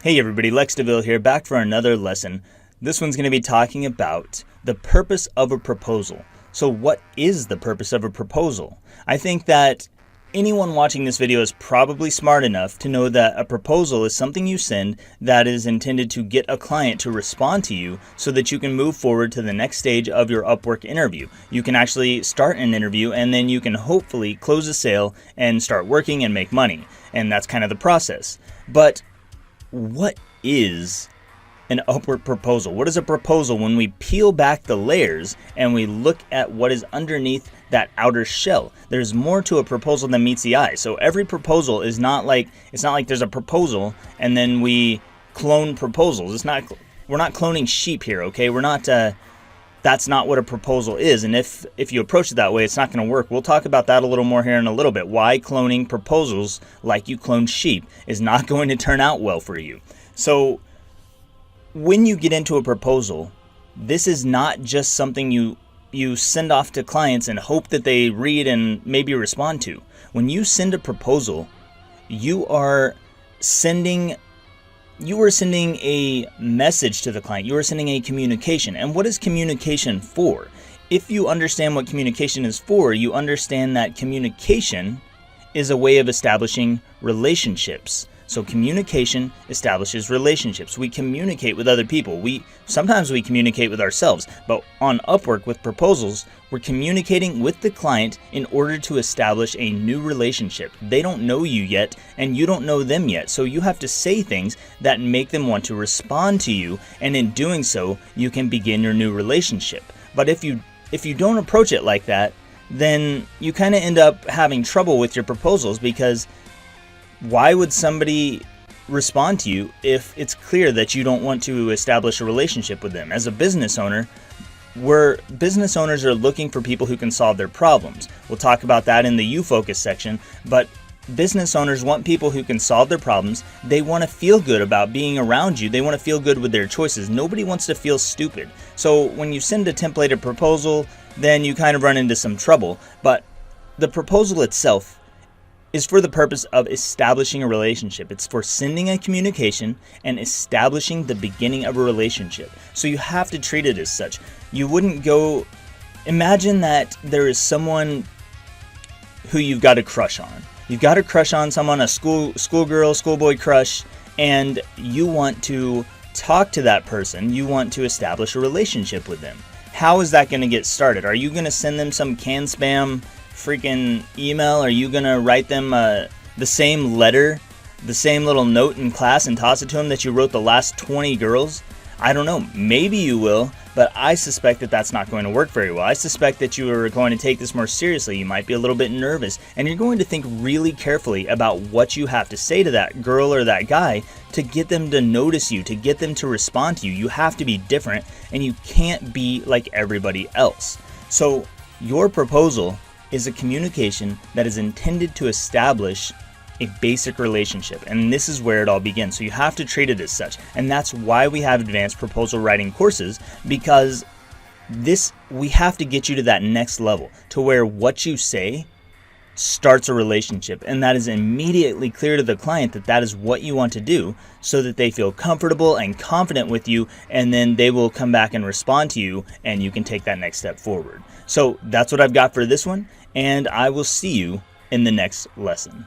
Hey everybody, Lex DeVille here, back for another lesson. This one's going to be talking about the purpose of a proposal. So what is the purpose of a proposal? I think that anyone watching this video is probably smart enough to know that a proposal is something you send that is intended to get a client to respond to you so that you can move forward to the next stage of your Upwork interview. You can actually start an interview and then you can hopefully close a sale and start working and make money. And that's kind of the process. But what is an Upwork proposal? What is a proposal when we peel back the layers and we look at what is underneath that outer shell? There's more to a proposal than meets the eye. So every proposal is not like, it's not like there's a proposal and then we clone proposals. We're not cloning sheep here, okay? That's not what a proposal is. And if you approach it that way, it's not going to work. We'll talk about that a little more here in a little bit. Why cloning proposals like you clone sheep is not going to turn out well for you. So when you get into a proposal, this is not just something you send off to clients and hope that they read and maybe respond to. When you send a proposal, you are sending a message to the client. You are sending a communication. And what is communication for? If you understand what communication is for, you understand that communication is a way of establishing relationships. So communication establishes relationships. We communicate with other people. Sometimes we communicate with ourselves, but on Upwork with proposals, we're communicating with the client in order to establish a new relationship. They don't know you yet, and you don't know them yet. So you have to say things that make them want to respond to you, and in doing so, you can begin your new relationship. But if you don't approach it like that, then you kind of end up having trouble with your proposals, because why would somebody respond to you if it's clear that you don't want to establish a relationship with them? As a business owner, business owners are looking for people who can solve their problems. We'll talk about that in the You Focus section, but business owners want people who can solve their problems. They want to feel good about being around you. They want to feel good with their choices. Nobody wants to feel stupid. So when you send a templated proposal, then you kind of run into some trouble. But the proposal itself is for the purpose of establishing a relationship. It's for sending a communication and establishing the beginning of a relationship. So you have to treat it as such. You wouldn't go, imagine that there is someone who you've got a crush on. You've got a crush on someone, a schoolgirl, schoolboy crush, and you want to talk to that person. You want to establish a relationship with them. How is that going to get started? Are you going to send them some canned spam freaking email? Are you gonna write them the same letter, the same little note in class and toss it to them that you wrote the last 20 girls? I don't know, maybe you will, but I suspect that that's not going to work very well. I suspect that you are going to take this more seriously. You might be a little bit nervous, and you're going to think really carefully about what you have to say to that girl or that guy to get them to notice you, to get them to respond to you. You have to be different, and you can't be like everybody else. So your proposal is a communication that is intended to establish a basic relationship, and this is where it all begins. So you have to treat it as such, and that's why we have advanced proposal writing courses, because we have to get you to that next level, to where what you say starts a relationship, and that is immediately clear to the client that that is what you want to do, so that they feel comfortable and confident with you, and then they will come back and respond to you, and you can take that next step forward. So that's what I've got for this one, and I will see you in the next lesson.